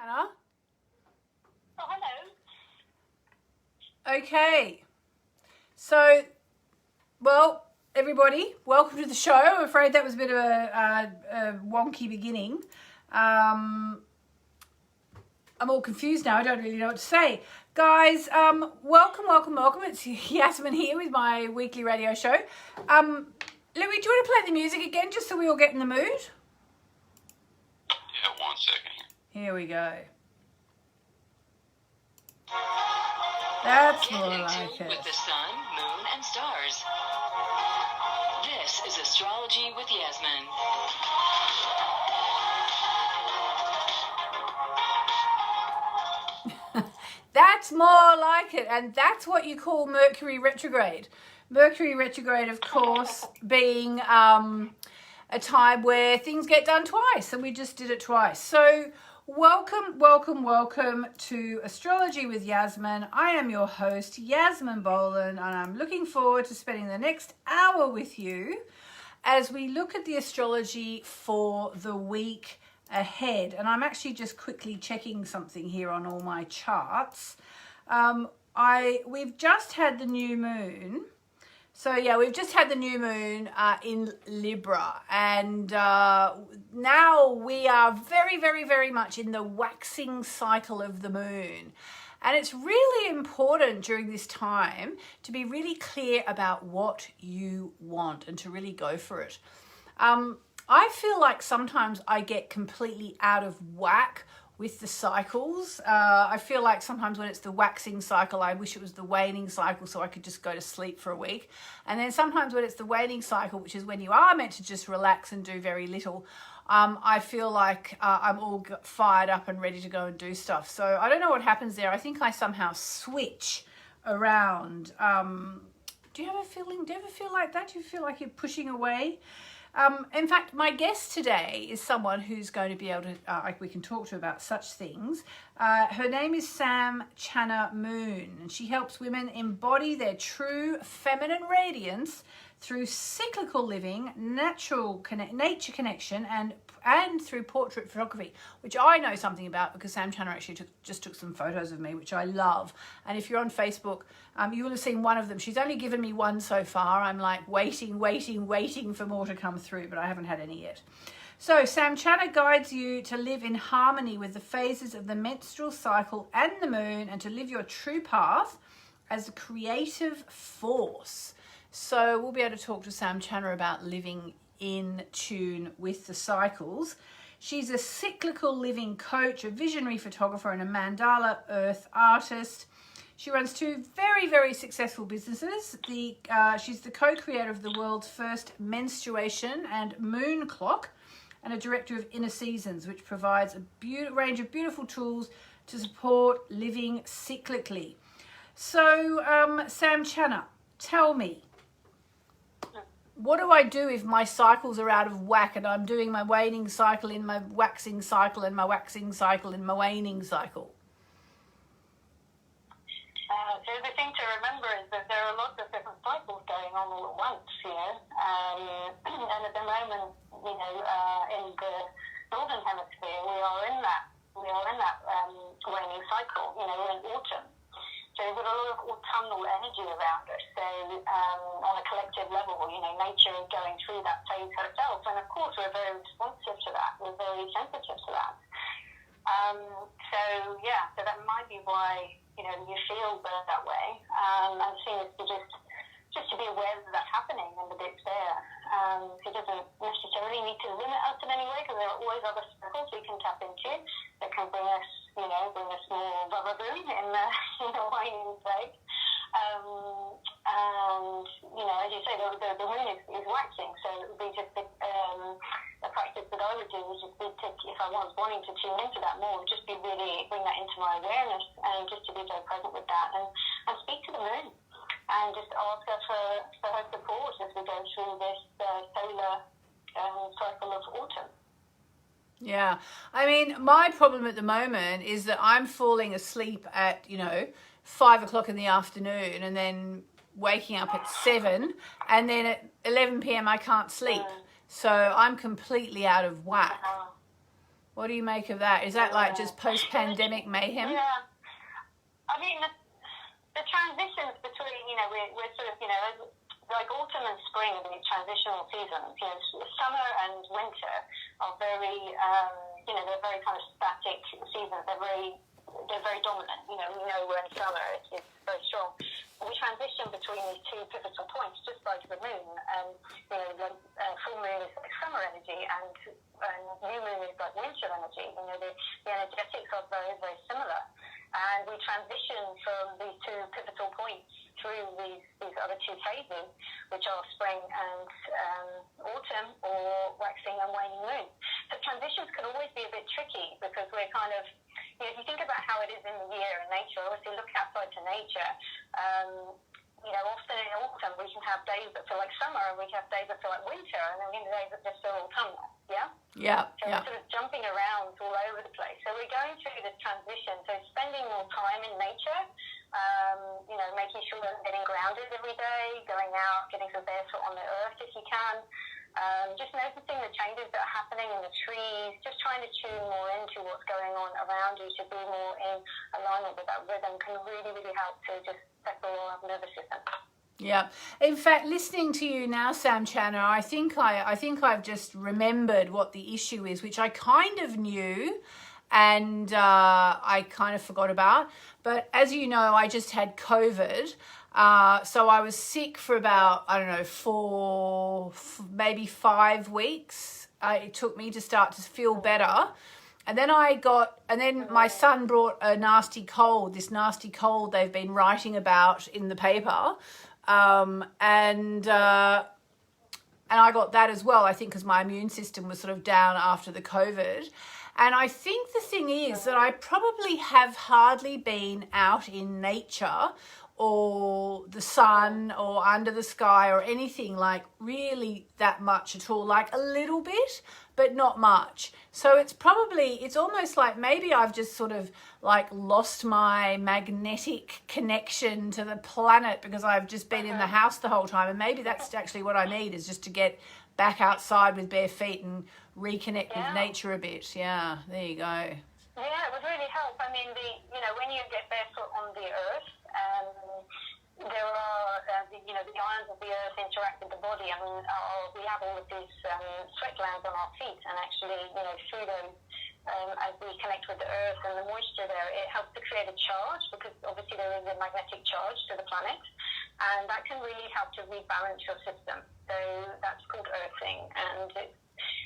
Anna? Oh, hello. Okay. So, well, everybody, welcome to the show. I'm afraid that was a bit of a wonky beginning. I'm all confused now. I don't really know what to say. Guys, welcome. It's Yasmin here with my weekly radio show. Louis, do you want to play the music again just so we all get in the mood? Yeah, 1 second. Here we go. That's Get more in like tune it. with the sun, moon, and stars. This is Astrology with Yasmin. That's more like it, and that's what you call Mercury retrograde. Mercury retrograde, of course, being a time where things get done twice, and we just did it twice. So welcome to Astrology with Yasmin. I am your host, Yasmin Boland, and I'm looking forward to spending the next hour with you as we look at the astrology for the week ahead. And I'm actually just quickly checking something here on all my charts. We've just had the new moon. So yeah, we've just had the new moon in Libra, and now we are very much in the waxing cycle of the moon. And it's really important during this time to be really clear about what you want and to really go for it. I feel like sometimes I get completely out of whack with the cycles. I feel like sometimes when it's the waxing cycle, I wish it was the waning cycle so I could just go to sleep for a week. And then sometimes when it's the waning cycle, which is when you are meant to just relax and do very little, I feel like I'm all fired up and ready to go and do stuff. So I don't know what happens there. I think I somehow switch around. Do you ever feel like that? Do you feel like you're pushing away? In fact, my guest today is someone who's going to be able to, we can talk to about such things. Her name is Samjhana Moon, and she helps women embody their true feminine radiance through cyclical living, nature connection, and through portrait photography, which I know something about because Samjhana actually just took some photos of me, which I love. And if you're on Facebook, you will have seen one of them. She's only given me one so far. I'm like waiting for more to come through, but I haven't had any yet. So Samjhana guides you to live in harmony with the phases of the menstrual cycle and the moon, and to live your true path as a creative force. So we'll be able to talk to Samjhana about living in tune with the cycles. She's a cyclical living coach, a visionary photographer, and a mandala earth artist. She runs two very successful businesses. She's the co-creator of the world's first menstruation and moon clock, and a director of Inner Seasons, which provides a range of beautiful tools to support living cyclically. So Samjhana, tell me, what do I do if my cycles are out of whack and I'm doing my waning cycle in my waxing cycle and my waxing cycle in my waning cycle? So the thing to remember is that there are lots of different cycles going on all at once, and at the moment, in the northern hemisphere, we are in that waning cycle. We're in autumn. So we've got a lot of autumnal energy around us. So on a collective level, nature is going through that phase herself. And of course, we're very responsive to that. We're very sensitive to that. So that might be why, you feel that way. And the thing is to just to be aware that that's happening and that it's there. It doesn't necessarily need to limit us in any way, because there are always other circles we can tap into that can bring us more rubber boom in the waning state. And as you say, the moon is waxing, so it would be just the practice that I would do would just be to, if I was wanting to tune into that more, would just be really bring that into my awareness and just to be very present with that and speak to the moon and just ask her for her support as we go through this solar cycle of autumn. Yeah, I mean, my problem at the moment is that I'm falling asleep at 5 o'clock in the afternoon and then waking up at 7, and then at 11 p.m. I can't sleep. So I'm completely out of whack. What do you make of that? Is that like just post-pandemic mayhem? Yeah. I mean, the transitions between, we're sort of, like autumn and spring are the transitional seasons. Summer and winter are very, they're very kind of static seasons. They're very dominant. We know we're in summer. It's very strong. We transition between these two pivotal points, just like the moon. The full moon is like summer energy, and new moon is like winter energy. The energetics are very, very similar. And we transition from these two pivotal points through these other two phases, which are spring and autumn, or waxing and waning moon. So transitions can always be a bit tricky, because we're kind of, if you think about how it is in the year in nature, obviously look outside to nature, often in autumn we can have days that feel like summer, and we can have days that feel like winter, and then we have days that just feel autumnal, yeah? Yeah. So we're sort of jumping around all over the place. So we're going through this transition, so spending more time in nature, making sure that we're getting grounded every day, going out, getting some barefoot on the earth if you can, just noticing the changes that are happening in the trees, just trying to tune more into what's going on around you to be more in alignment with that rhythm can really, really help to just settle our nervous system. Yeah. In fact, listening to you now, Samjhana, I think I've just remembered what the issue is, which I kind of knew and I kind of forgot about. But as you know, I just had COVID. So I was sick for about, 4, maybe 5 weeks. It took me to start to feel better. And then my son brought a nasty cold, this nasty cold they've been writing about in the paper. And I got that as well, I think, because my immune system was sort of down after the COVID. And I think the thing is that I probably have hardly been out in nature or the sun or under the sky or anything like really that much at all, like a little bit, but not much. So it's almost like maybe I've just sort of like lost my magnetic connection to the planet because I've just been in the house the whole time. And maybe that's actually what I need, is just to get back outside with bare feet and reconnect with nature a bit. Yeah, there you go. Yeah, it would really help. I mean, when you get barefoot on the earth, there are, the ions of the earth interact with the body. I mean, we have all of these sweat glands on our feet, and actually, through those, as we connect with the earth and the moisture there, it helps to create a charge, because obviously there is a magnetic charge to the planet, and that can really help to rebalance your system. So that's called earthing, and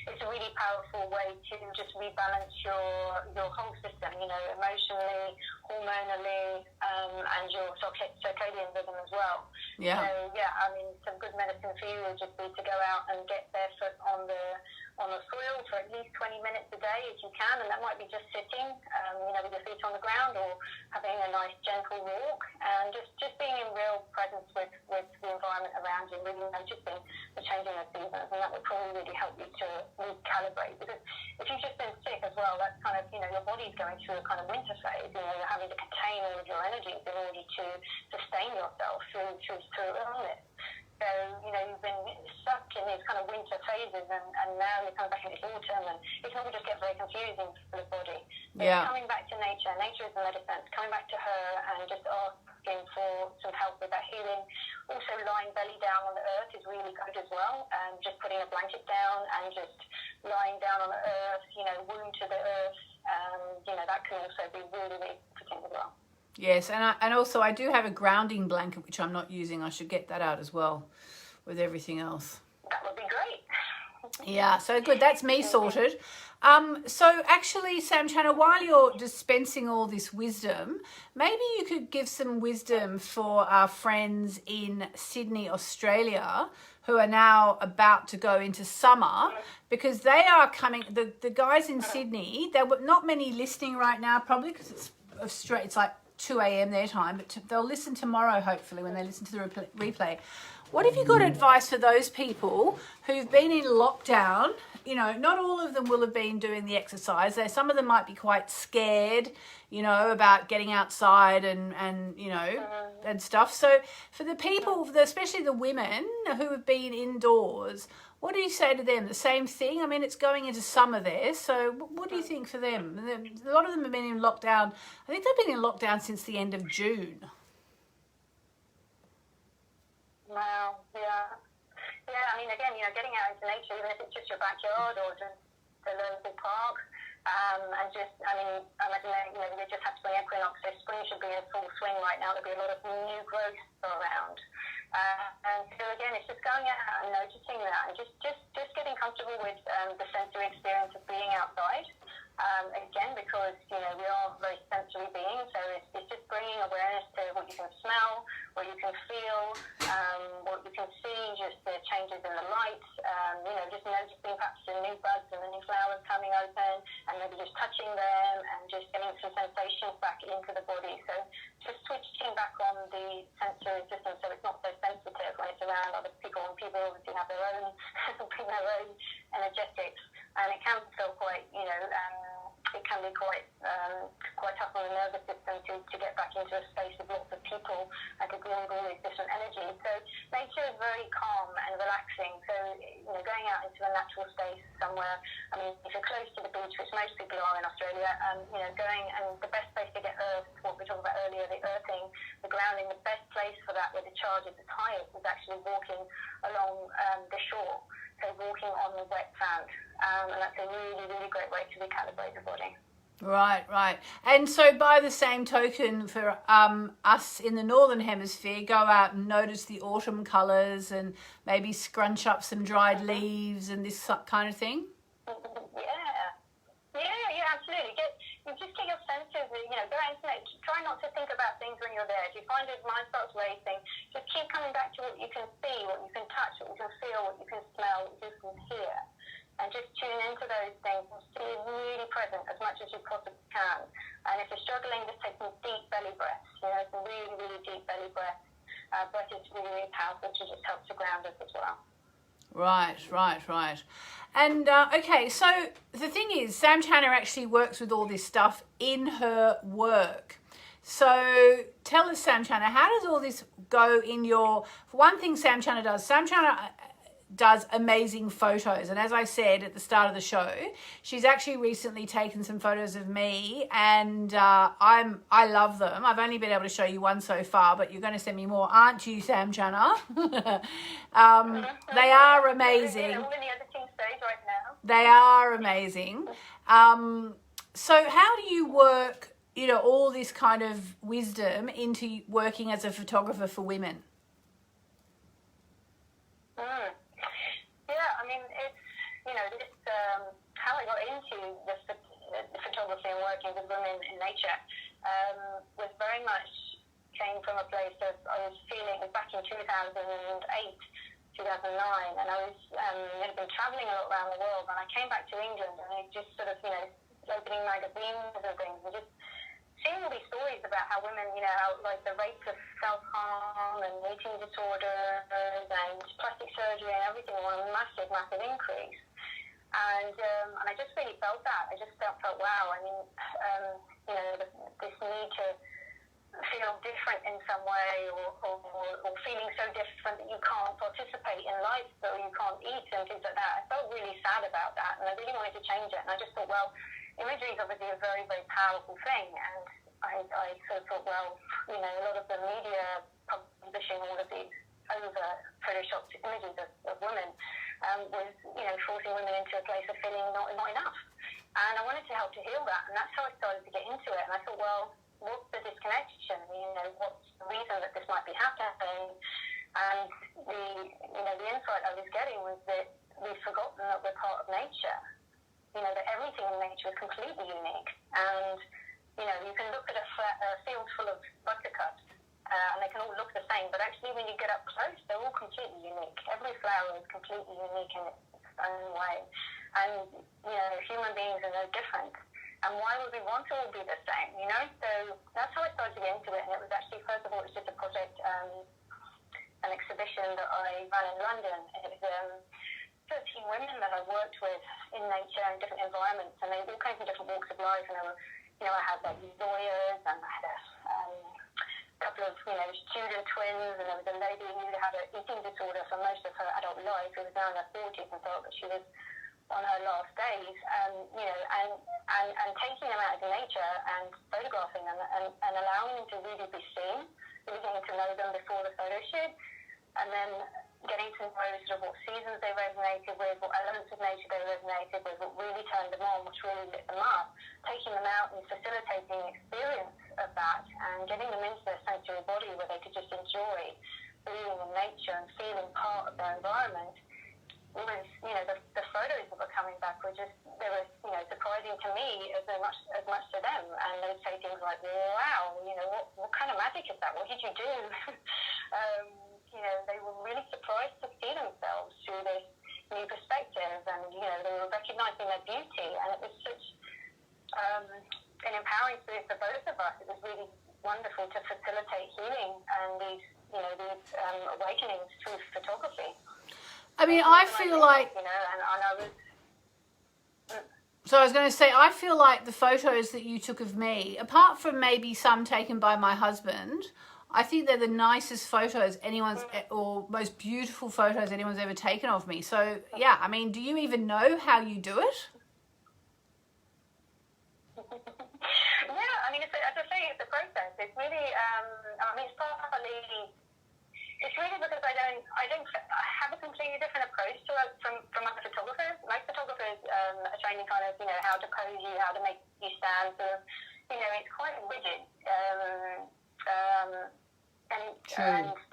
it's a really powerful way to just rebalance your whole system, emotionally, hormonally, and your circadian rhythm as well. Yeah. So some good medicine for you would just be to go out and get barefoot on the soil for at least 20 minutes a day if you can, and that might be just sitting, with your feet on the ground, or having a nice gentle walk, and just being in real presence with the environment around you, really noticing the changing of seasons, and that would probably really help you to recalibrate. Because if you've just been sick as well, that's kind of, your body's going through a kind of winter phase, you're having to contain all of your energies in order to sustain yourself through illness. So, you've been stuck in these kind of winter phases, and now you're coming back into autumn, and it can all just get very confusing for the body. So coming back to nature is the medicine. Coming back to her and just asking for some help with that healing. Also, lying belly down on the earth is really good as well. Just putting a blanket down and just lying down on the earth, wound to the earth, that can also be really, really comforting as well. Yes, and also I do have a grounding blanket, which I'm not using. I should get that out as well with everything else. That would be great. Yeah, so good. That's me sorted. So actually, Samjhana, while you're dispensing all this wisdom, maybe you could give some wisdom for our friends in Sydney, Australia, who are now about to go into summer, because they are coming, the guys in Sydney, there were not many listening right now, probably because it's like 2 a.m. their time, but they'll listen tomorrow, hopefully, when they listen to the replay. What have you got advice for those people who've been in lockdown not all of them will have been doing the exercise. Some of them might be quite scared, about getting outside and and stuff. So for the people, especially the women who have been indoors, what do you say to them? The same thing? I mean, it's going into summer there, so what do you think for them? A lot of them have been in lockdown. I think they've been in lockdown since the end of June. Wow, yeah. Yeah, I mean, again, getting out into nature, even if it's just your backyard or just the local park, and just, I mean, I imagine that, we just had spring equinox, so spring should be in full swing right now. There'll be a lot of new growth around. And so again, it's just going out and noticing that and just getting comfortable with the sensory experience of being outside. Again, because, we are very sensory beings, so it's just bringing awareness to what you can smell, what you can feel, what you can see, just the changes in the light, just noticing perhaps the new buds and the new flowers coming open, and maybe just touching them and just getting some sensations back into the body. So just switching back on the sensory system so it's not so sensitive when it's around other people, and people obviously have their own energetics, and it can feel quite, it can be quite tough on the nervous system to get back into a space with lots of people and to deal with all these different energies. So nature is very calm and relaxing. So, going out into a natural space somewhere, I mean, if you're close to the beach, which most people are in Australia, going, and the best place to get earth, what we talked about earlier, the earthing, the grounding, the best place for that where the charge is the highest is actually walking along the shore. So walking on the wet sand, and that's a really, really great way to recalibrate the body. Right. And so by the same token, for us in the Northern Hemisphere, go out and notice the autumn colours and maybe scrunch up some dried leaves and this kind of thing? Yeah, absolutely. Just get your senses, go out and try not to think about things when you're there. If you find your mind starts racing, just keep coming back to what you can see, what you can touch, what you can feel, what you can smell, what you can hear. And just tune into those things and stay really present as much as you possibly can. And if you're struggling, just take some deep belly breaths, some really, really deep belly breaths. Breath is really, really powerful to just help to ground us as well. Right. And, okay, so the thing is, Samjhana actually works with all this stuff in her work. So tell us, Samjhana, how does all this go in your... For one thing Samjhana does amazing photos, and as I said at the start of the show, she's actually recently taken some photos of me, and I love them. I've only been able to show you one so far, but you're going to send me more, aren't you, Samjhana? They are amazing. I'm in the editing stage right now. They are amazing. So how do you work, all this kind of wisdom into working as a photographer for women? Yeah, I mean, it's how I got into the photography and working with women in nature was very much came from a place of, I was feeling back in 2008, 2009, and I was had been traveling a lot around the world, and I came back to England, and I just sort of, opening magazines and things, and just seeing all these stories about how women, how like the rates of self-harm and eating disorders and plastic surgery and everything were on a massive, massive increase. And I just really felt that. I just felt wow. I mean, this need to feel different in some way or feeling so different that you can't participate in life, or you can't eat and things like that. I felt really sad about that, and I really wanted to change it. And I just thought, well, imagery is obviously a very, very powerful thing, and I sort of thought, well, a lot of the media publishing all of these over-photoshopped images of women was, forcing women into a place of feeling not enough. And I wanted to help to heal that, and that's how I started to get into it. And I thought, well, what's the disconnection? What's the reason that this might be happening? And the insight I was getting was that we've forgotten that we're part of nature. That everything in nature is completely unique. And, you can look at a field full of buttercups, and they can all look the same, but actually when you get up close, they're all completely unique. Every flower is completely unique in its own way. And, human beings are no different. And why would we want to all be the same, So that's how I started to get into it. And it was actually, first of all, it was just a project, an exhibition that I ran in London. It was 13 women that I've worked with in nature and different environments, and they all came from different walks of life. And they were, I had like lawyers, and I had a couple of, student twins, and there was a lady who had an eating disorder for most of her adult life, who was now in her 40s and felt that she was on her last days, and taking them out into nature and photographing them and allowing them to really be seen, really getting to know them before the photo shoot, and then getting to know sort of what seasons they resonated with, what elements of nature they resonated with, what really turned them on, what really lit them up, taking them out and facilitating the experience of that and getting them into their sensory body where they could just enjoy being in nature and feeling part of their environment. Was, the photos that were coming back were just, they were, surprising to me as much to them. And they would say things like, wow, what kind of magic is that? What did you do? They were really surprised to see themselves through this new perspective, and, they were recognizing their beauty. And it was such an empowering experience for both of us. It was really wonderful to facilitate healing and these awakenings through photography. I mean, I feel like... So I was going to say, I feel like the photos that you took of me, apart from maybe some taken by my husband, I think they're the nicest photos or most beautiful photos anyone's ever taken of me. So, yeah, I mean, do you even know how you do it? Yeah, I mean, as I say, it's a process. It's really, it's really because I don't have a completely different approach to it from other photographers. Most photographers are trained in kind of, how to pose you, how to make you stand. Sort of, it's quite rigid.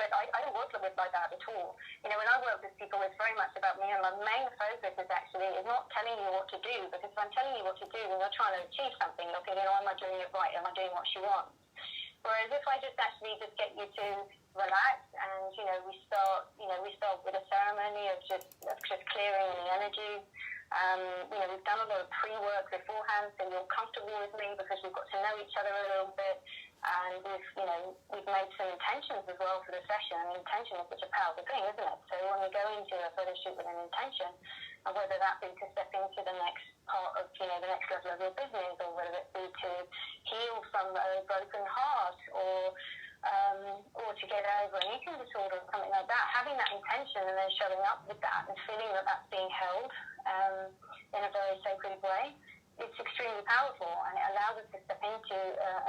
But I don't work with like that at all. When I work with people, it's very much about me, and my main focus is not telling you what to do, because if I'm telling you what to do, then you're trying to achieve something. You're thinking, am I doing it right? Am I doing what she wants? Whereas if I just get you to relax, and we start with a ceremony of just clearing the energy. We've done a lot of pre-work beforehand, so you're comfortable with me because we've got to know each other a little bit, and we've made some intentions as well for the session. And intention is such a powerful thing, isn't it? So when we go into a photo shoot with an intention, and whether that be to step into the next part of the next level of your business, or whether it be to heal from a broken heart, or to get over an eating disorder or something like that, having that intention and then showing up with that and feeling that that's being held in a very sacred way, it's extremely powerful, and it allows us to step into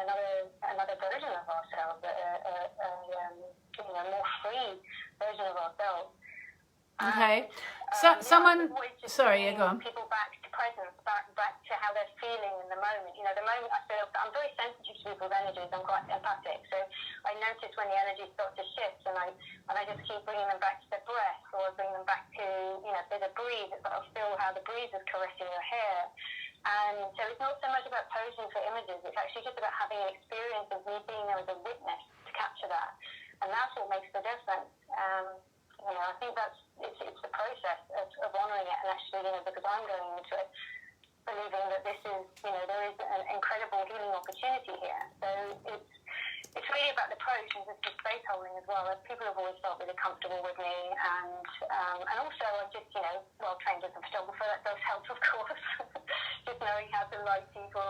another version of ourselves, a more free version of ourselves. Okay. Sorry, go on. People back to presence, back to how they're feeling in the moment. The moment I feel, I'm very sensitive to people's energies. I'm quite empathic, so I notice when the energies start to shift, and I just keep bringing them back to the breath, or bring them back to, if there's a breeze, I'll feel how the breeze is caressing your hair. And so it's not so much about posing for images. It's actually just about having an experience of me being there as a witness to capture that, and that's what makes the difference. I think it's the process of honouring it, and actually, because I'm going into it believing that this is, there is an incredible healing opportunity here. So it's really about the approach and just the space holding as well. People have always felt really comfortable with me, and also I just, trained as a photographer, that does help, of course. Just knowing how to light people,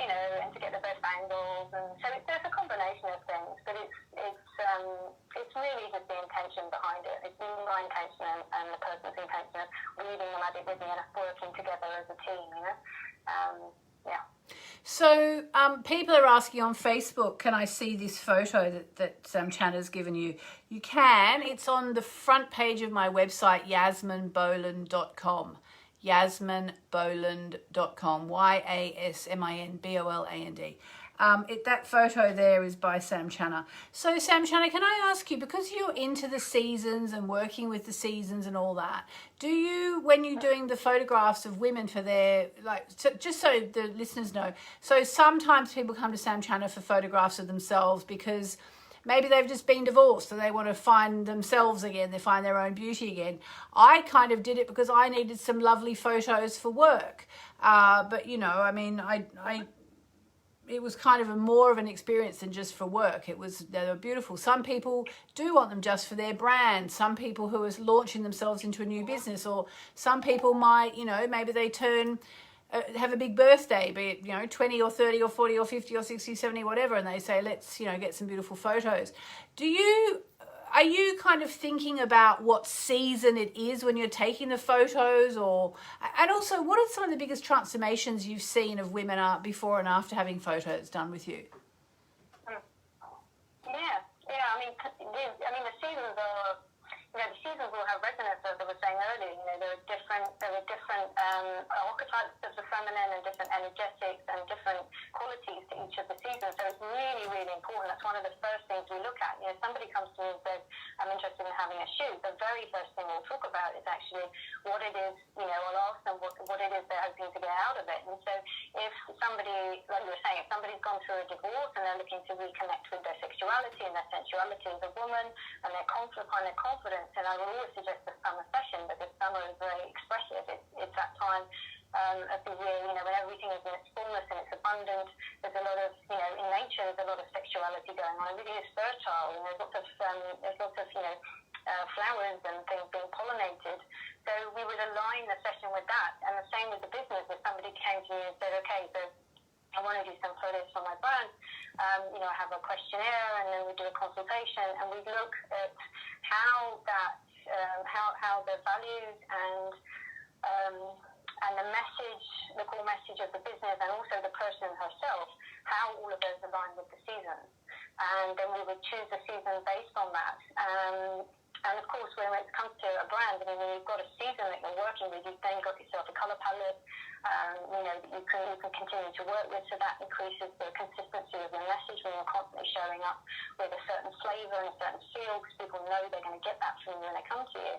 and to get the best angles, and so there's a combination of things, but it's really just the intention behind it. It's my intention and the person's intention of weaving the magic with me and us working together as a team, yeah. So people are asking on Facebook, can I see this photo that Samjhana's given you? You can. It's on the front page of my website, yasminboland.com. yasminboland.com, YASMINBOLAND. That photo there is by Samjhana. So Samjhana, can I ask you, because you're into the seasons and working with the seasons and all that, do you, when you're doing the photographs of women for their, just so the listeners know, so sometimes people come to Samjhana for photographs of themselves because maybe they've just been divorced and they want to find themselves again, they find their own beauty again. I kind of did it because I needed some lovely photos for work. But, it was kind of more of an experience than just for work. They were beautiful. Some people do want them just for their brand. Some people who are launching themselves into a new business, or some people might, maybe they have a big birthday, be it, 20 or 30 or 40 or 50 or 60, 70, whatever, and they say, let's, get some beautiful photos. Are you kind of thinking about what season it is when you're taking the photos, and also what are some of the biggest transformations you've seen of women before and after having photos done with you? Yeah. I mean, the seasons are. The seasons will have resonance, as I was saying earlier. There are different archetypes of the feminine and different energetics and different qualities to each of the seasons. So it's really, really important. That's one of the first things we look at. Somebody comes to me and says, I'm interested in having a shoot. The very first thing we'll talk about is actually what it is, I'll ask them what it is they're hoping to get out of it. And so if somebody, like you were saying, if somebody's gone through a divorce and they're looking to reconnect with their sexuality and their sensuality as a woman and their confidence, and I will always suggest the summer session, because summer is very expressive. It's that time of the year, when everything is in its fullness and it's abundant. There's a lot of, in nature, there's a lot of sexuality going on. Everything is fertile, there's lots of flowers and things being pollinated. So we would align the session with that. And the same with the business. If somebody came to me and said, okay, so I want to do some photos for my brand, I have a questionnaire, and then we do a consultation, and we look at how the values and the message, the core message of the business, and also the person herself, how all of those align with the season. And then we would choose a season based on that. And of course, when it comes to a brand, when you've got a season that you're working with, you've then got yourself a color palette, that you can continue to work with. So that increases the consistency of your message when you're constantly showing up with a certain flavor and a certain feel, because people know they're going to get that from you when they come to you.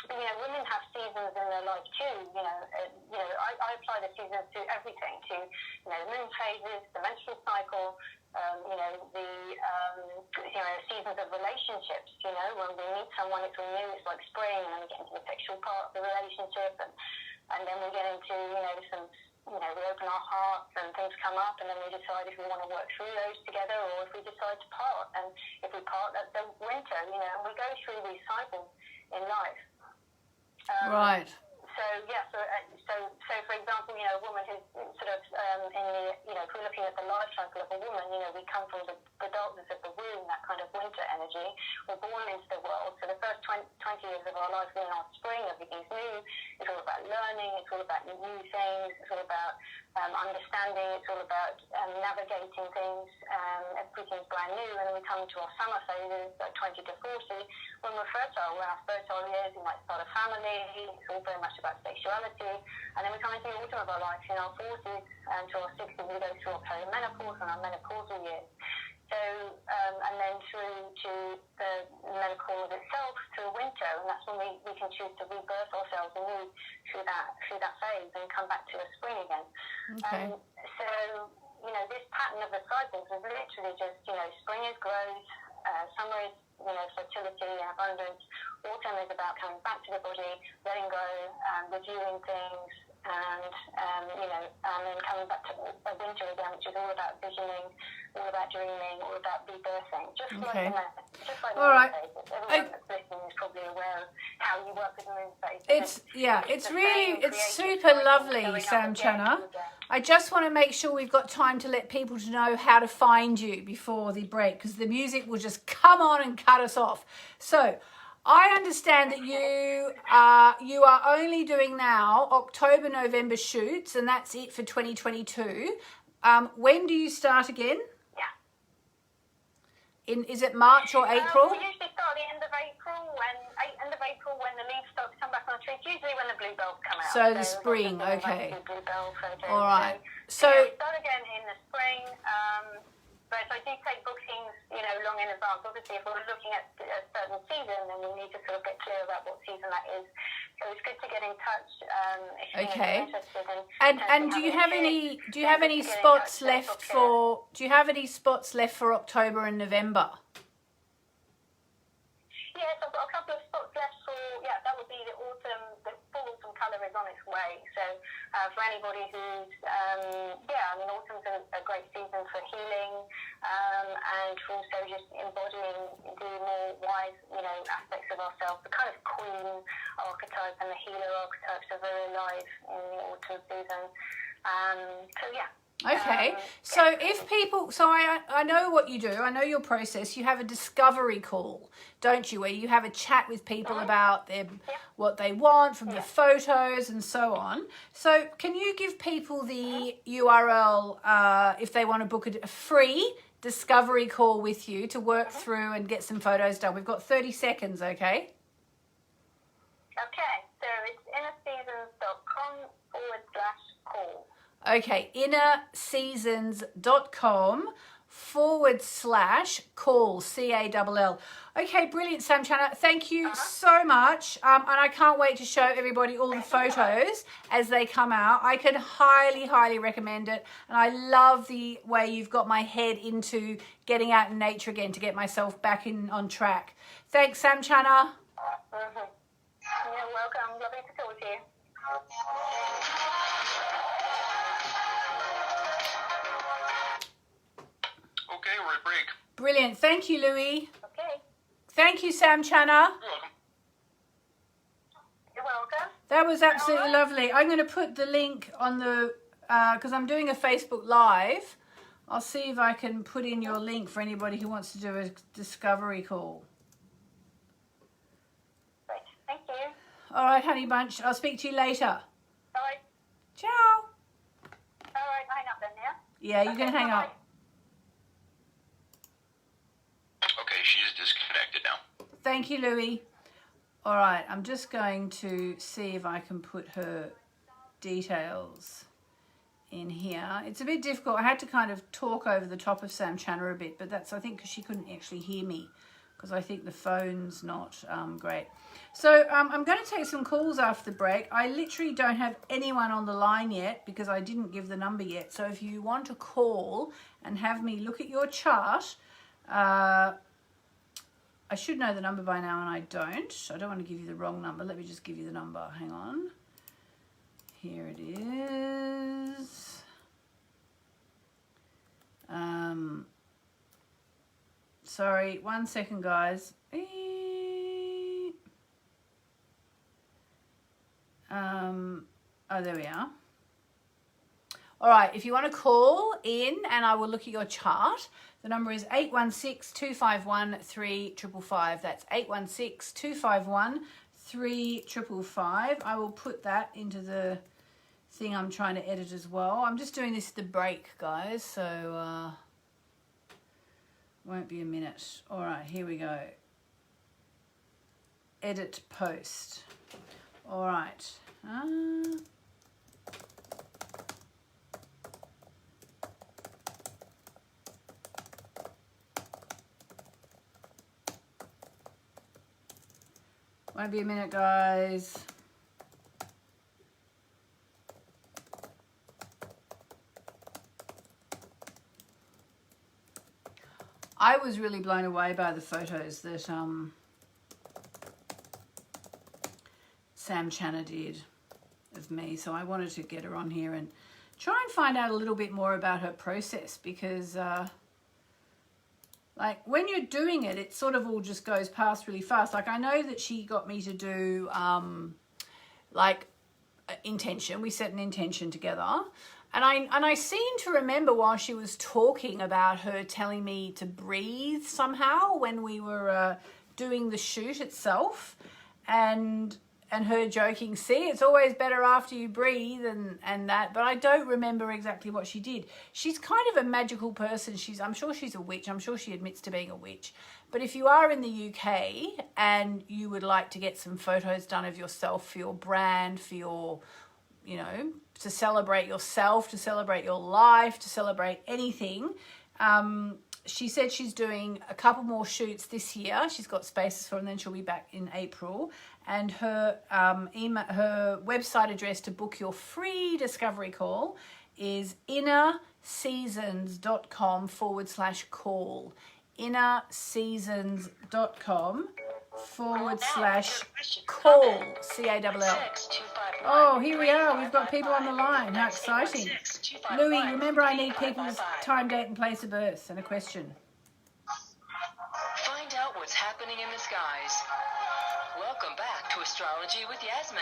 Women have seasons in their life too. I apply the seasons to everything, to the moon phases, the menstrual cycle, the seasons of relationships. When we meet someone, it's new, it's like spring, and then we get into the sexual part of the relationship, and then we get into we open our hearts and things come up, and then we decide if we want to work through those together, or if we decide to part. And if we part, that's the winter. And we go through these cycles in life. Right. So for example, a woman who's sort of if we're looking at the life cycle of a woman, we come from the darkness of the womb, that kind of winter energy. We're born into the world. So the first 20 years of our life, we're in our spring, everything's new. It's all about learning. It's all about new things. It's all about understanding. It's all about navigating things. Everything's brand new. And then we come into our summer phases, like 20 to 40, when we're fertile. We're in our fertile years. We might start a family. It's all very much about sexuality. And then we come into the autumn of our life, in our 40s and to our 60s, we go through our perimenopause and our menopausal years. So, and then through to the menopause itself, through winter, and that's when we can choose to rebirth ourselves and move through that phase and come back to a spring again. Okay. So, this pattern of the cycles is literally just, spring is growth, summer is, fertility and abundance. Autumn is about coming back to the body, letting go, reviewing things, and then coming back to winter again, which is all about visioning, all about dreaming, all about rebirthing. Just like the all right. moon phases. Everyone that's listening is probably aware of how you work with the moon phases. It's super lovely, Samjhana. I just want to make sure we've got time to let people to know how to find you before the break, because the music will just come on and cut us off. So I understand that you are only doing now October, November shoots, and that's it for 2022. When do you start again? Is it March or April? We usually start at the end of April when the leaves start to come back on the trees, usually when the bluebells come out. So the spring, okay. Bluebell photos. All right. So start again in the spring. But I do take bookings, long in advance. Obviously, if we're looking at a certain season, then we need to sort of get clear about what season that is. So it's good to get in touch if you're interested in. And do you have any spots left for? Do you have any spots left for October and November? Yes, I've got a couple of spots left for, that would be the autumn, the full autumn colour is on its way. So for anybody who's, autumn's a of ourselves. The kind of queen archetype and the healer archetypes are very alive in the autumn season. So yeah. Okay, so if people, so I know what you do, I know your process. You have a discovery call, don't you, where you have a chat with people about their what they want from the photos and so on. So can you give people the URL if they want to book a free discovery call with you to work through and get some photos done? We've got 30 seconds, okay? Okay, so it's innerseasons.com/call. Okay, innerseasons.com/call, CALL. Okay, brilliant, Samjhana. Thank you so much. And I can't wait to show everybody all the photos as they come out. I can highly, highly recommend it. And I love the way you've got my head into getting out in nature again to get myself back on track. Thanks, Samjhana. You're welcome. Lovely to talk to you. Okay, we're at break. Brilliant. Thank you, Louis. Okay. Thank you, Samjhana. You're welcome. You're welcome. That was absolutely lovely. I'm going to put the link on the, because I'm doing a Facebook Live. I'll see if I can put in your link for anybody who wants to do a discovery call. Great. Thank you. All right, honey bunch. I'll speak to you later. All right. Ciao. All right. Hang up then, yeah? Yeah, you can hang up. Okay, she's disconnected now. Thank you, Louis. All right, I'm just going to see if I can put her details in here. It's a bit difficult. I had to kind of talk over the top of Samjhana a bit, but that's, I think, because she couldn't actually hear me, because I think the phone's not great. So I'm going to take some calls after the break. I literally don't have anyone on the line yet because I didn't give the number yet. So if you want to call and have me look at your chart, I should know the number by now and I don't. I don't want to give you the wrong number. Let me just give you the number. Hang on. Here it is. Sorry, 1 second, guys. Oh, there we are. All right, if you want to call in and I will look at your chart, the number is 816-251-3555. That's 816-251-3555. I will put that into the thing I'm trying to edit as well. I'm just doing this at the break, guys, so won't be a minute. All right, here we go. Edit post. All right. Won't be a minute, guys. I was really blown away by the photos that Samjhana did of me, so I wanted to get her on here and try and find out a little bit more about her process, because like when you're doing it, it sort of all just goes past really fast. Like I know that she got me to do like intention. We set an intention together. And I seem to remember while she was talking about her telling me to breathe somehow when we were doing the shoot itself, and her joking, see, it's always better after you breathe and that, but I don't remember exactly what she did. She's kind of a magical person. I'm sure she's a witch. I'm sure she admits to being a witch. But if you are in the UK and you would like to get some photos done of yourself for your brand, for your, you know, to celebrate yourself, to celebrate your life, to celebrate anything, she said she's doing a couple more shoots this year. She's got spaces for, and then she'll be back in April. And her her website address to book your free discovery call is innerseasons.com/call. innerseasons.com/call. CALL. Oh, here we are. We've got people on the line. How exciting. Louis, remember I need people's time, date and place of birth and a question. Find out what's happening in the skies. Welcome back to Astrology with Yasmin.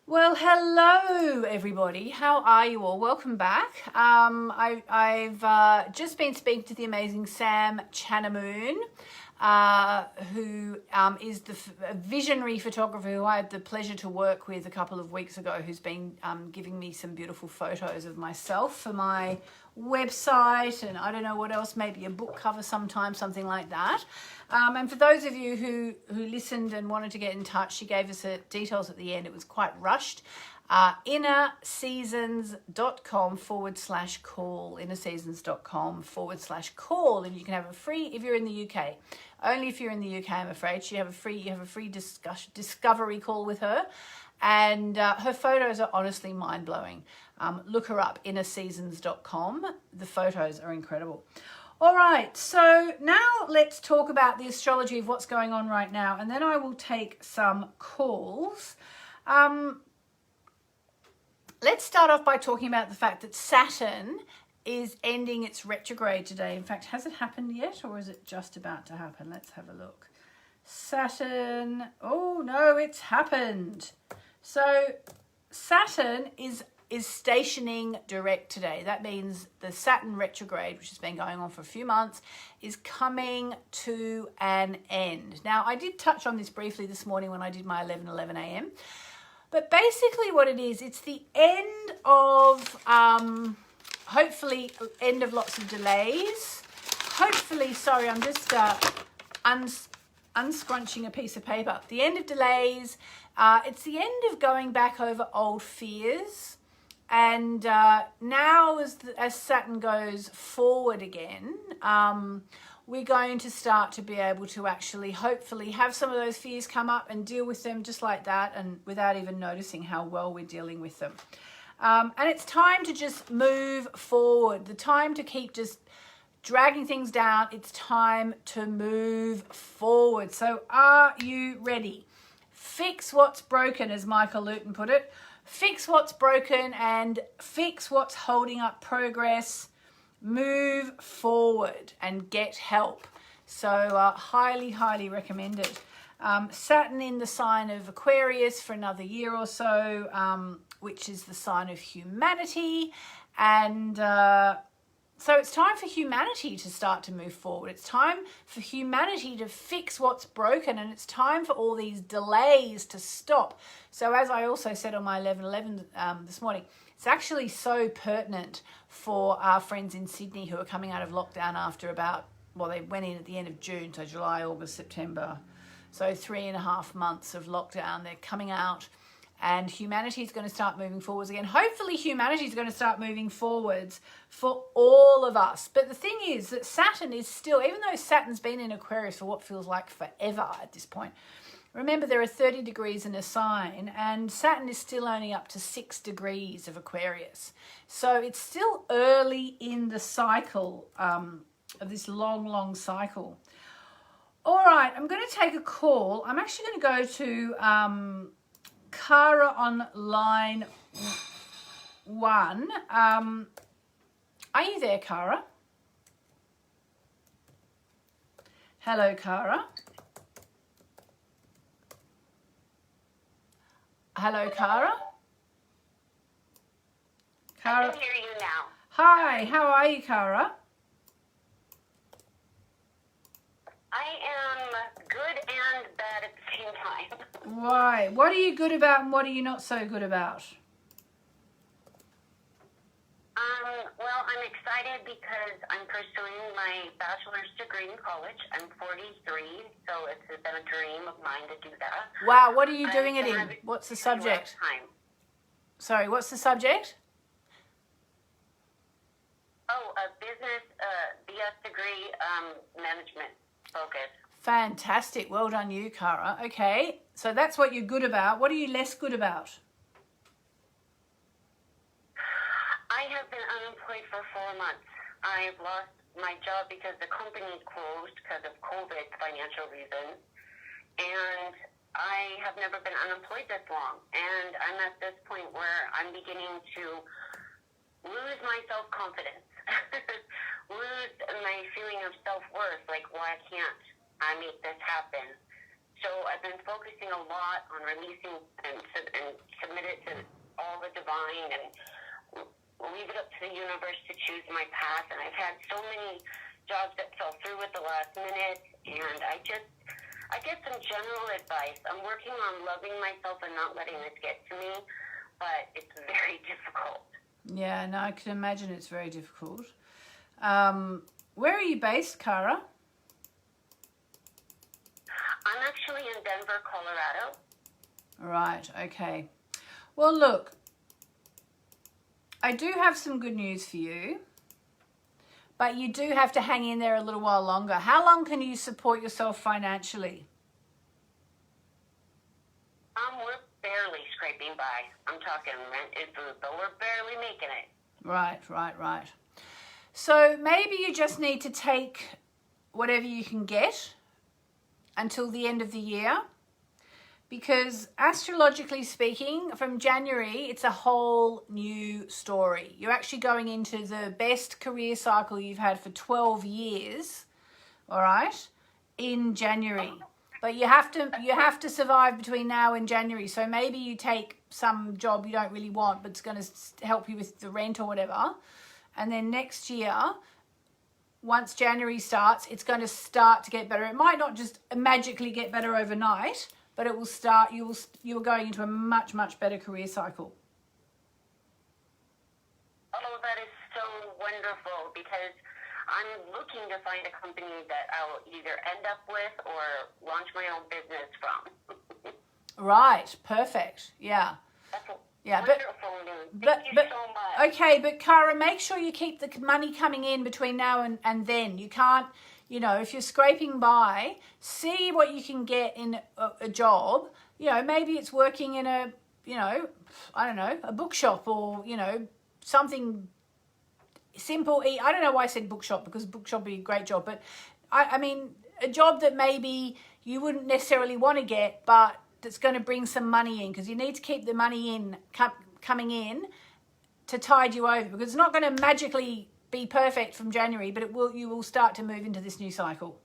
Well, hello everybody. How are you all? Welcome back. I've just been speaking to the amazing Samjhana Moon, who is the visionary photographer who I had the pleasure to work with a couple of weeks ago, who's been giving me some beautiful photos of myself for my website, and I don't know what else, maybe a book cover sometime, something like that. And for those of you who listened and wanted to get in touch, she gave us details at the end. It was quite rushed. innerseasons.com/call, innerseasons.com/call, and you can have a free, if you're in the UK, only if you're in the UK, I'm afraid. You have a free discovery call with her, and her photos are honestly mind-blowing. Look her up, innerseasons.com. The photos are incredible. All right, so now let's talk about the astrology of what's going on right now, and then I will take some calls. Let's start off by talking about the fact that Saturn is ending its retrograde today. In fact, has it happened yet, or is it just about to happen? Let's have a look. Saturn, oh no, it's happened. So Saturn is stationing direct today. That means the Saturn retrograde, which has been going on for a few months, is coming to an end. Now, I did touch on this briefly this morning when I did my 11:11 a.m. But basically what it is, it's the end of, hopefully, end of lots of delays. Hopefully, sorry, I'm just unscrunching a piece of paper. The end of delays. It's the end of going back over old fears. And now as Saturn goes forward again, we're going to start to be able to actually hopefully have some of those fears come up and deal with them just like that, and without even noticing how well we're dealing with them. And it's time to just move forward. The time to keep just dragging things down. It's time to move forward. So are you ready? Fix what's broken, as Michael Luton put it. Fix what's broken and fix what's holding up progress. Move forward and get help. So highly, highly recommended. Saturn in the sign of Aquarius for another year or so, which is the sign of humanity. And so it's time for humanity to start to move forward. It's time for humanity to fix what's broken, and it's time for all these delays to stop. So as I also said on my 11:11 this morning, it's actually so pertinent for our friends in Sydney who are coming out of lockdown after they went in at the end of June, so July, August, September. So 3.5 months of lockdown. They're coming out, and humanity is going to start moving forwards again. Hopefully humanity is going to start moving forwards for all of us. But the thing is that Saturn is still, even though Saturn's been in Aquarius for what feels like forever at this point, remember there are 30 degrees in a sign, and Saturn is still only up to 6 degrees of Aquarius. So it's still early in the cycle of this long, long cycle. All right, I'm going to take a call. I'm actually going to go to Cara on line 1. Are you there, Cara? Hello, Cara. Hello, Cara. Cara. I can hear you now. Hi, how are you, Cara? I am good and bad at the same time. Why? What are you good about and what are you not so good about? Well, I'm excited because I'm pursuing my bachelor's degree in college. I'm 43, so it's been a dream of mine to do that. Wow, what are you doing it in? What's the subject? Sorry, what's the subject? Oh, a business BS degree, management focus. Fantastic. Well done you, Cara. Okay, so that's what you're good about. What are you less good about? I have been unemployed for 4 months. I've lost my job because the company closed because of COVID financial reasons. And I have never been unemployed this long. And I'm at this point where I'm beginning to lose my self-confidence. lose my feeling of self-worth. Like, why can't I make this happen? So I've been focusing a lot on releasing and submit it to all the divine and leave it up to the universe to choose my path. And I've had so many jobs that fell through at the last minute, and I get some general advice. I'm working on loving myself and not letting this get to me, but it's very difficult. Yeah, no, I can imagine it's very difficult. Where are you based, Cara? I'm actually in Denver, Colorado. Right, okay. Well, look, I do have some good news for you, but you do have to hang in there a little while longer. How long can you support yourself financially? We're barely scraping by. I'm talking rent and food, but we're barely making it. Right. So maybe you just need to take whatever you can get until the end of the year, because astrologically speaking, from January, it's a whole new story. You're actually going into the best career cycle you've had for 12 years, all right, in January. But you have to survive between now and January. So maybe you take some job you don't really want, but it's going to help you with the rent or whatever. And then next year, once January starts, it's going to start to get better. It might not just magically get better overnight, but it will start. You're going into a much, much better career cycle. Oh, that is so wonderful, because I'm looking to find a company that I'll either end up with or launch my own business from. Right, perfect. Yeah. That's wonderful news. Thank you so much. Okay, but Cara, make sure you keep the money coming in between now and then. You can't, if you're scraping by, see what you can get in a job. Maybe it's working in a, I don't know, a bookshop or, something simple. I don't know why I said bookshop, because bookshop would be a great job, but I mean a job that maybe you wouldn't necessarily want to get, but that's going to bring some money in, because you need to keep the money in coming in to tide you over, because it's not going to magically be perfect from January, but you will start to move into this new cycle.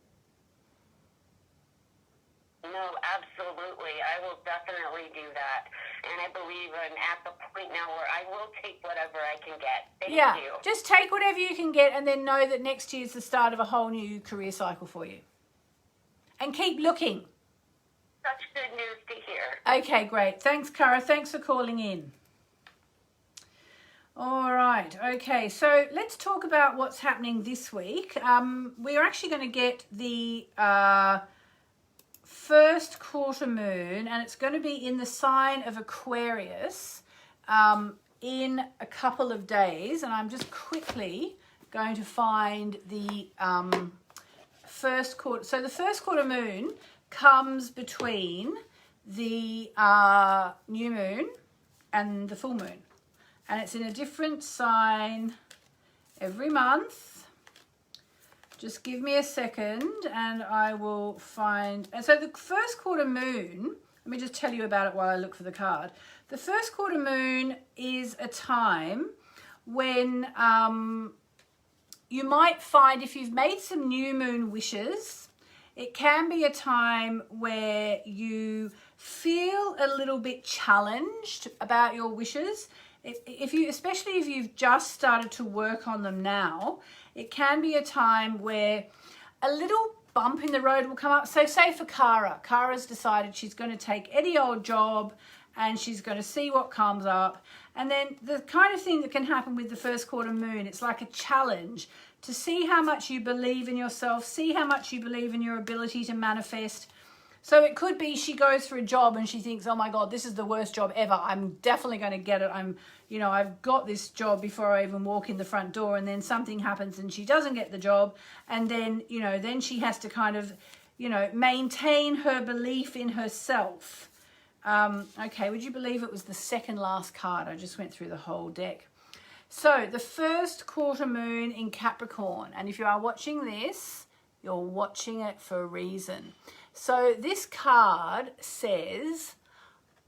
No, absolutely. I will definitely do that. And I believe I'm at the point now where I will take whatever I can get. Thank you. Just take whatever you can get, and then know that next year's the start of a whole new career cycle for you. And keep looking. Such good news to hear. Okay, great. Thanks, Cara. Thanks for calling in. All right. Okay, so let's talk about what's happening this week. We're actually going to get the first quarter moon, and it's going to be in the sign of Aquarius in a couple of days. And I'm just quickly going to find the first quarter. So the first quarter moon comes between the new moon and the full moon, and it's in a different sign every month. Just give me a second and I will find. And so the first quarter moon, let me just tell you about it while I look for the card. The first quarter moon is a time when you might find, if you've made some new moon wishes, it can be a time where you feel a little bit challenged about your wishes. Especially if you've just started to work on them now, it can be a time where a little bump in the road will come up. So say for Cara, Cara's decided she's going to take any old job and she's going to see what comes up. And then the kind of thing that can happen with the first quarter moon, it's like a challenge to see how much you believe in yourself, see how much you believe in your ability to manifest. So it could be she goes for a job and she thinks, oh my God, this is the worst job ever. I'm definitely going to get it. I've got this job before I even walk in the front door, and then something happens and she doesn't get the job. And then, then she has to kind of, maintain her belief in herself. Okay, would you believe it was the second last card? I just went through the whole deck. So the first quarter moon in Capricorn. And if you are watching this, you're watching it for a reason. So this card says,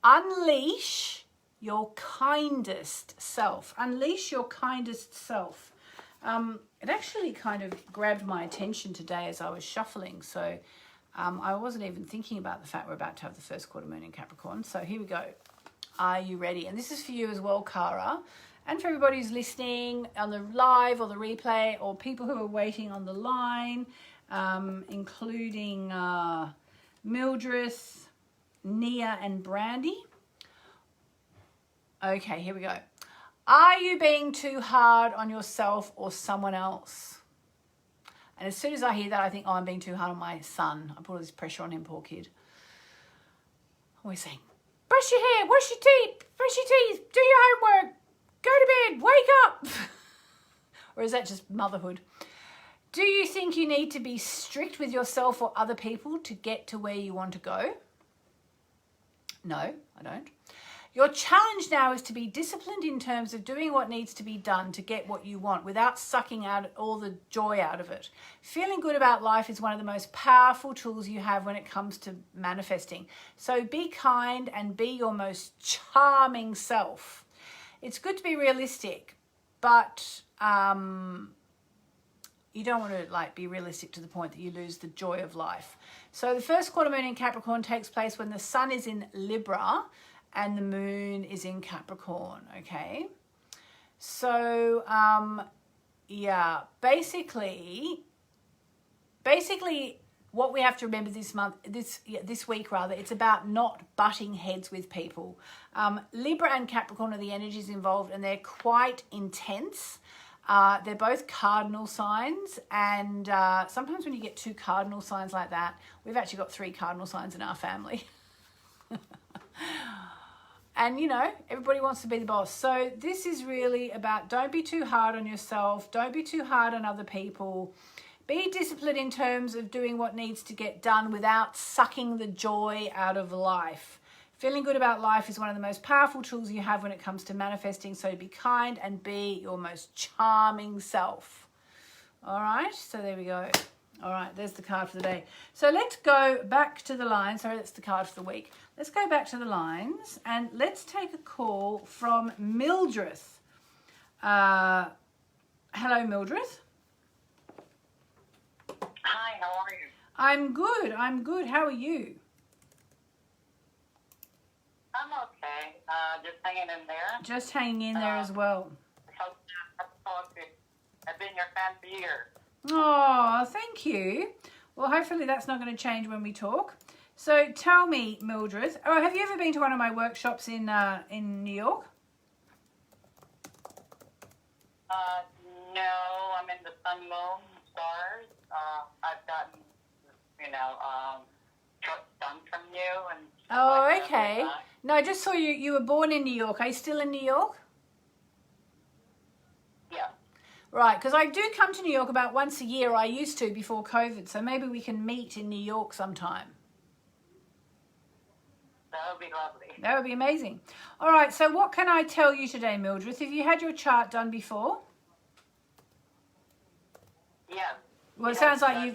unleash your kindest self. Unleash your kindest self. It actually kind of grabbed my attention today as I was shuffling. So I wasn't even thinking about the fact we're about to have the first quarter moon in Capricorn. So here we go. Are you ready? And this is for you as well, Cara. And for everybody who's listening on the live or the replay, or people who are waiting on the line, including Mildred, Nia and Brandy. Okay, here we go. Are you being too hard on yourself or someone else? And as soon as I hear that, I think, oh, I'm being too hard on my son. I put all this pressure on him, poor kid. Always saying, brush your hair, wash your teeth, do your homework, go to bed, wake up. Or is that just motherhood? Do you think you need to be strict with yourself or other people to get to where you want to go? No, I don't. Your challenge now is to be disciplined in terms of doing what needs to be done to get what you want without sucking out all the joy out of it. Feeling good about life is one of the most powerful tools you have when it comes to manifesting. So be kind and be your most charming self. It's good to be realistic, but you don't want to be realistic to the point that you lose the joy of life. So the first quarter moon in Capricorn takes place when the sun is in Libra and the moon is in Capricorn, okay? So, yeah, basically, what we have to remember this week, it's about not butting heads with people. Libra and Capricorn are the energies involved, and they're quite intense. They're both cardinal signs, and sometimes when you get two cardinal signs like that, we've actually got 3 cardinal signs in our family. And, everybody wants to be the boss. So this is really about don't be too hard on yourself. Don't be too hard on other people. Be disciplined in terms of doing what needs to get done without sucking the joy out of life. Feeling good about life is one of the most powerful tools you have when it comes to manifesting. So be kind and be your most charming self. All right, so there we go. All right, there's the card for the day. So let's go back to the line. Sorry, that's the card for the week. Let's go back to the lines and let's take a call from Mildred. Hello, Mildred. Hi, how are you? I'm good. How are you? I'm okay. Just hanging in there. Just hanging in there as well. I've been your fan for years. Oh, thank you. Well, hopefully that's not going to change when we talk. So tell me, Mildred, have you ever been to one of my workshops in New York? No, I'm in the sun, moon, stars. I've gotten, trust done from you. And oh, okay. No, I just saw you were born in New York. Are you still in New York? Yeah. Right, because I do come to New York about once a year. I used to before COVID, so maybe we can meet in New York sometime. That would be lovely. That would be amazing. All right, so what can I tell you today, Mildred? Have you had your chart done before? Yeah. Well, it sounds like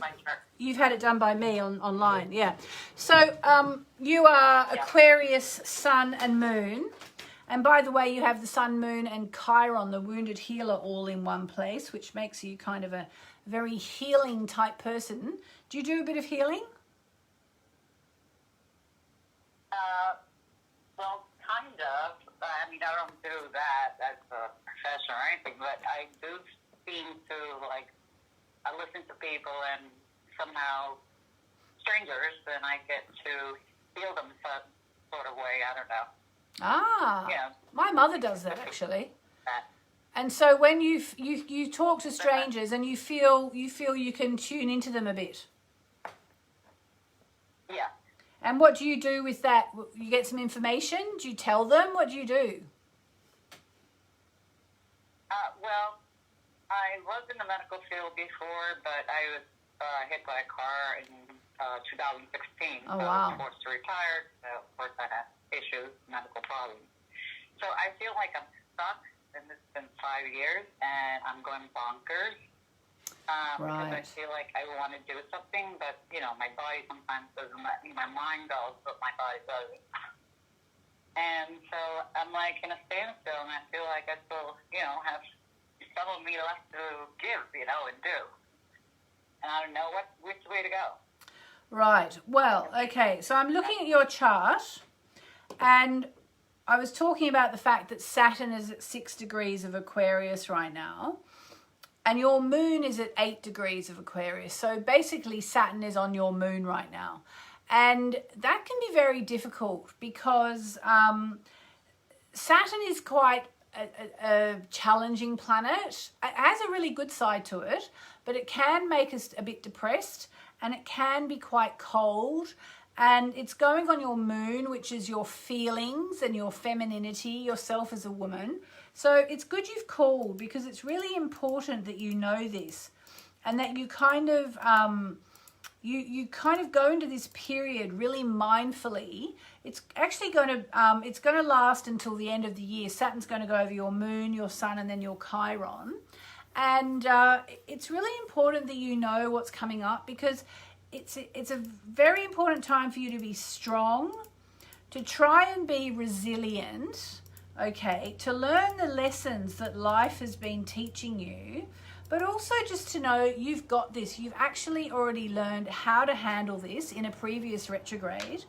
you've had it done by me online, yeah. So you are Aquarius, Sun and Moon. And by the way, you have the Sun, Moon and Chiron, the wounded healer, all in one place, which makes you kind of a very healing type person. Do you do a bit of healing? Well, kind of. I mean, I don't do that as a profession or anything, but I do seem to, I listen to people and somehow strangers, and I get to heal them some sort of way. I don't know. Ah, yeah. My mother does that actually. And so when you talk to strangers and you feel you can tune into them a bit. Yeah. And what do you do with that? You get some information? Do you tell them? What do you do? Well, I was in the medical field before, but I was hit by a car in 2016. Oh, so wow. I was forced to retire. So, of course, I had issues, medical problems. So I feel like I'm stuck, and this has been 5 years, and I'm going bonkers. Because I feel like I want to do something, but, my body sometimes doesn't let me. My mind goes, but my body doesn't. And so I'm in a standstill, and I feel like I still, have some of me left to give, and do. And I don't know which way to go. Right. Well, okay. So I'm looking at your chart, and I was talking about the fact that Saturn is at 6 degrees of Aquarius right now, and your moon is at 8 degrees of Aquarius. So basically Saturn is on your moon right now. And that can be very difficult because Saturn is quite a challenging planet. It has a really good side to it, but it can make us a bit depressed, and it can be quite cold. And it's going on your moon, which is your feelings and your femininity, yourself as a woman. So it's good you've called, because it's really important that you know this, and that you kind of you kind of go into this period really mindfully. It's actually going to last until the end of the year. Saturn's going to go over your moon, your sun, and then your Chiron. And it's really important that you know what's coming up, because it's a very important time for you to be strong, to try and be resilient, okay, to learn the lessons that life has been teaching you, but also just to know you've got this. You've actually already learned how to handle this in a previous retrograde.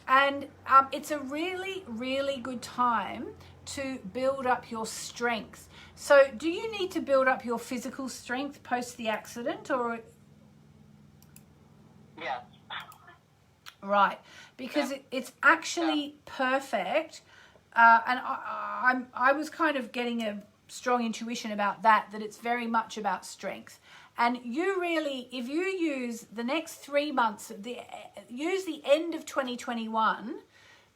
And it's a really, really good time to build up your strength. So do you need to build up your physical strength post the accident, or? Yes. Right, because it's actually perfect. And I was kind of getting a strong intuition about that it's very much about strength. And you really, if you use the next 3 months, use the end of 2021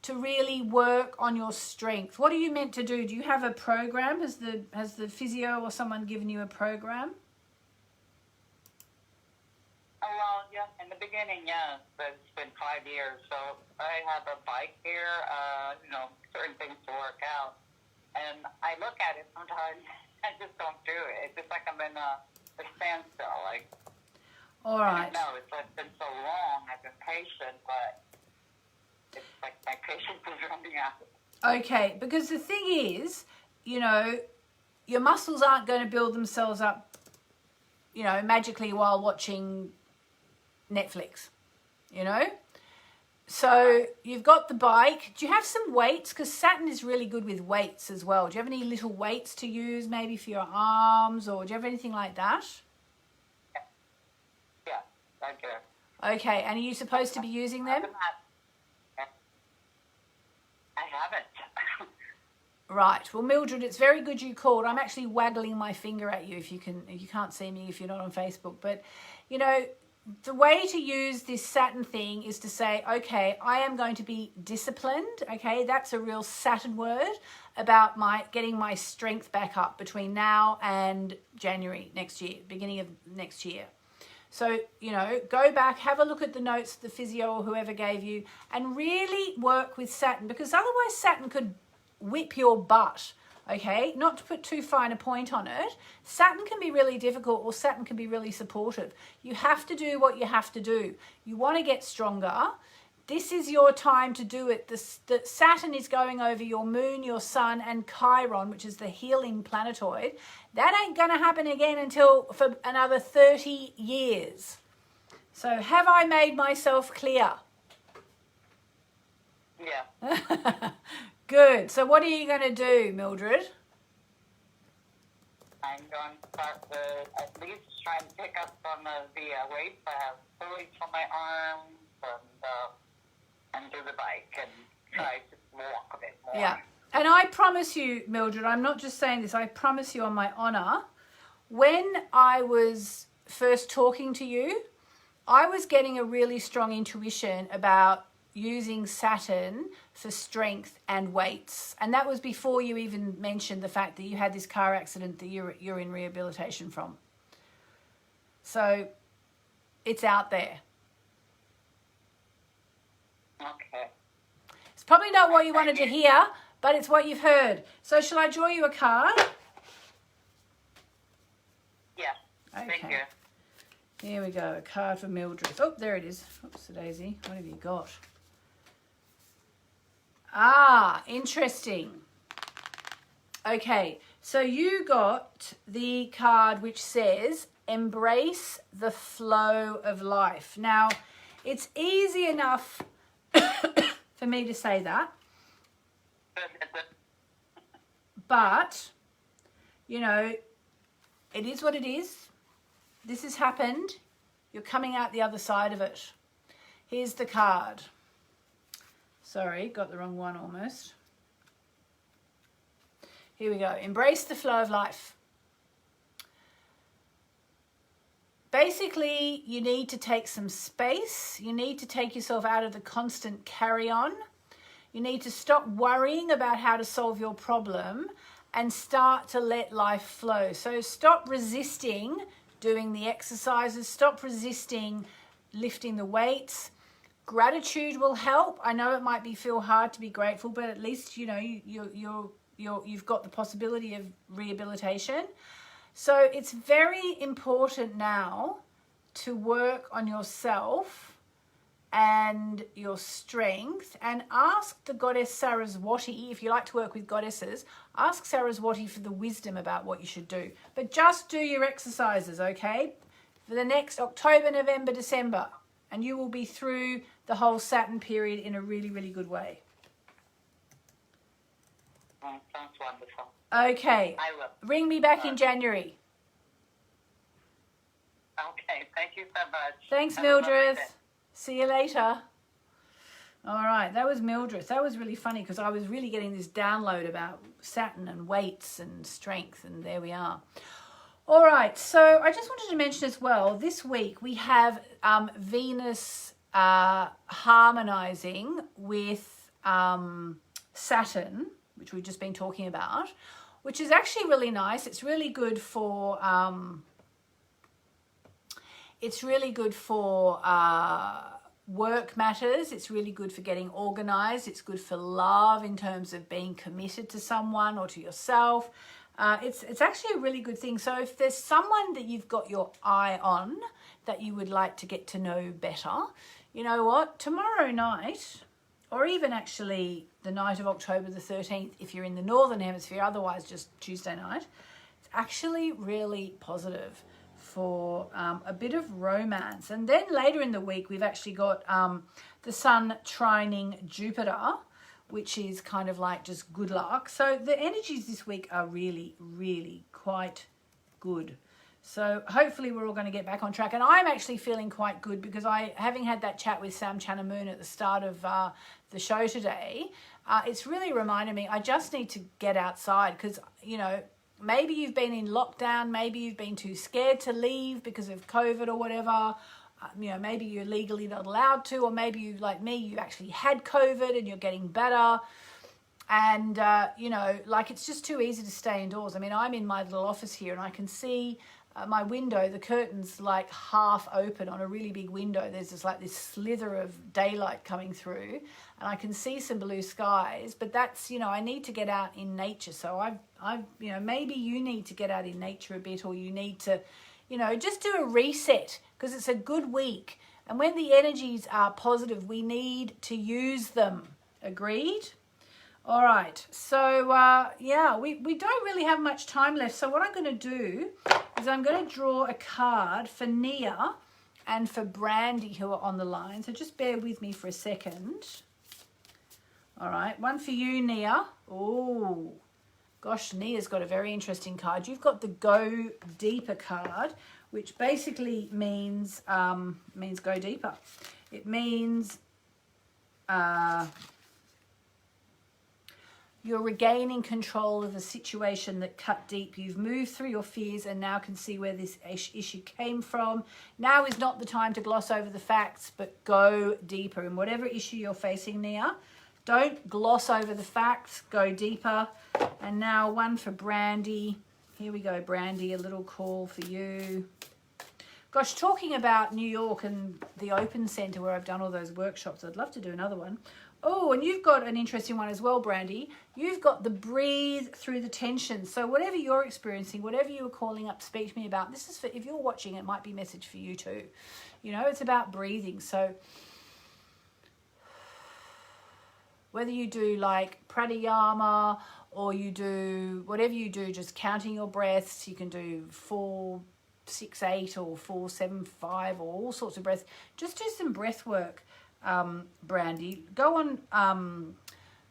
to really work on your strength. What are you meant to do? Do you have a program? Has the physio or someone given you a program? Well, yes, in the beginning, yes, but it's been 5 years. So I have a bike here, certain things to work out. And I look at it sometimes, I just don't do it. It's just like I'm in a standstill. Like, all right. I know it's been so long. I've been patient, but it's like my patience is running out. Okay, because the thing is, your muscles aren't going to build themselves up, magically while watching Netflix, So you've got the bike. Do you have some weights? Because Saturn is really good with weights as well. Do you have any little weights to use maybe for your arms, or do you have anything like that? Yeah, I do. Okay, and are you supposed to be using them? I haven't. Right. Well, Mildred, it's very good you called. I'm actually waggling my finger at you. You can't see me if you're not on Facebook. But, the way to use this Saturn thing is to say, okay, I am going to be disciplined. Okay, that's a real Saturn word about getting my strength back up between now and January next year, beginning of next year. So, go back, have a look at the notes the physio or whoever gave you, and really work with Saturn, because otherwise Saturn could whip your butt. Okay, not to put too fine a point on it. Saturn can be really difficult, or Saturn can be really supportive. You have to do what you have to do. You want to get stronger. This is your time to do it. The Saturn is going over your moon, your sun, and Chiron, which is the healing planetoid. That ain't going to happen again for another 30 years. So have I made myself clear? Yeah. Good. So what are you going to do, Mildred? I'm going to start at least try and pick up some of the weights. I have pulleys for my arms, and do the bike and try to walk a bit more. Yeah. And I promise you, Mildred, I'm not just saying this, I promise you on my honor, when I was first talking to you, I was getting a really strong intuition about using Saturn for strength and weights. And that was before you even mentioned the fact that you had this car accident that you're in rehabilitation from. So it's out there. Okay. It's probably not what you wanted to hear, but it's what you've heard. So shall I draw you a card? Yeah. Okay. Thank you. Here we go, a card for Mildred. Oh, there it is. Oops, daisy. What have you got? Ah, interesting. Okay, so you got the card which says, embrace the flow of life. Now, it's easy enough for me to say that, but, you know, it is what it is. This has happened. You're coming out the other side of it. Here's the card. Sorry, got the wrong one almost. Here we go. Embrace the flow of life. Basically, you need to take some space. You need to take yourself out of the constant carry-on. You need to stop worrying about how to solve your problem and start to let life flow. So stop resisting doing the exercises. Stop resisting lifting the weights. Gratitude will help. I know it might feel hard to be grateful, but at least, you know, you've got the possibility of rehabilitation. So it's very important now to work on yourself and your strength, and ask the goddess Saraswati, if you like to work with goddesses, ask Saraswati for the wisdom about what you should do. But just do your exercises, okay? For the next October, November, December, and you will be through the whole Saturn period in a really, really good way. Sounds wonderful. Okay. I will. Ring me back in January. Okay, thank you so much. Thanks, Have a lovely Mildred. day. See you later. All right, that was Mildred. That was really funny because I was really getting this download about Saturn and weights and strength, and there we are. All right, so I just wanted to mention as well, this week we have Venus harmonizing with Saturn, which we've just been talking about, which is actually really nice. It's really good for work matters. It's really good for getting organized. It's good for love in terms of being committed to someone or to yourself. It's actually a really good thing. So if there's someone that you've got your eye on that you would like to get to know better, you know what? Tomorrow night, or even actually the night of October the 13th, if you're in the Northern Hemisphere, otherwise just Tuesday night, it's actually really positive for a bit of romance. And then later in the week, we've actually got the Sun trining Jupiter, which is kind of like just good luck. So the energies this week are really, really quite good. So hopefully we're all going to get back on track. And I'm actually feeling quite good because having had that chat with Samjhana Moon at the start of the show today, it's really reminded me I just need to get outside because, you know, maybe you've been in lockdown, maybe you've been too scared to leave because of COVID or whatever. You know, maybe you're legally not allowed to, or maybe you, like me, you actually had COVID and you're getting better. And, you know, like it's just too easy to stay indoors. I mean, I'm in my little office here and I can see my window, the curtain's like half open on a really big window. There's just like this slither of daylight coming through and I can see some blue skies, but that's, you know, I need to get out in nature. So I've, you know, maybe you need to get out in nature a bit, or you need to, you know, just do a reset because it's a good week. And when the energies are positive, we need to use them. Agreed? All right. So, yeah, we don't really have much time left. So what I'm going to do is I'm going to draw a card for Nia and for Brandy, who are on the line. So just bear with me for a second. All right. One for you, Nia. Oh, gosh, Nia's got a very interesting card. You've got the Go Deeper card, which basically means go deeper. It means you're regaining control of a situation that cut deep. You've moved through your fears and now can see where this issue came from. Now is not the time to gloss over the facts, but go deeper. In whatever issue you're facing, Nia, don't gloss over the facts, go deeper. And now one for Brandy. Here we go, Brandy, a little call for you. Gosh, talking about New York and the Open Centre where I've done all those workshops, I'd love to do another one. Oh, and you've got an interesting one as well, Brandy. You've got the breathe through the tension. So whatever you're experiencing, whatever you're calling up, speak to me about, this is for, if you're watching, it might be a message for you too. You know, it's about breathing. So whether you do like pranayama or you do whatever you do, just counting your breaths. You can do 4, 6, 8 or 4, 7, 5 or all sorts of breaths. Just do some breath work, Brandy. Go on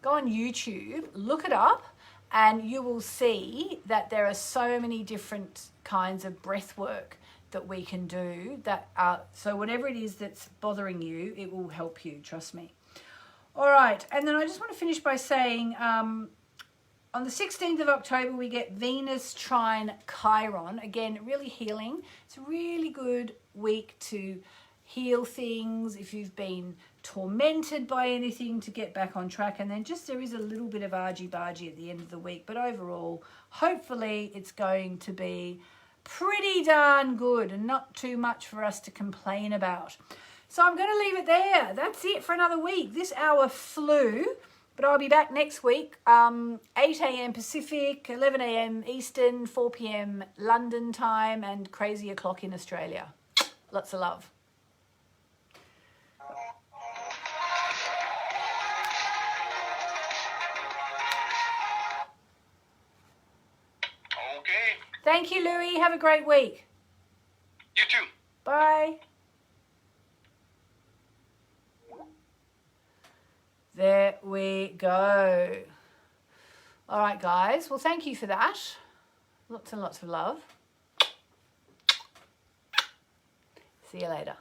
YouTube, look it up, and you will see that there are so many different kinds of breath work that we can do that so whatever it is that's bothering you, it will help you, trust me. All right, and then I just want to finish by saying on the 16th of October we get Venus trine Chiron, again really healing. It's a really good week to heal things if you've been tormented by anything, to get back on track. And then just there is a little bit of argy-bargy at the end of the week, but overall hopefully it's going to be pretty darn good and not too much for us to complain about. So I'm going to leave it there. That's it for another week. This hour flew, but I'll be back next week, 8 a.m. Pacific, 11 a.m. Eastern, 4 p.m. London time, and crazy o'clock in Australia. Lots of love. Okay. Thank you, Louie. Have a great week. You too. Bye. There we go. All right, guys. Well, thank you for that. Lots and lots of love. See you later.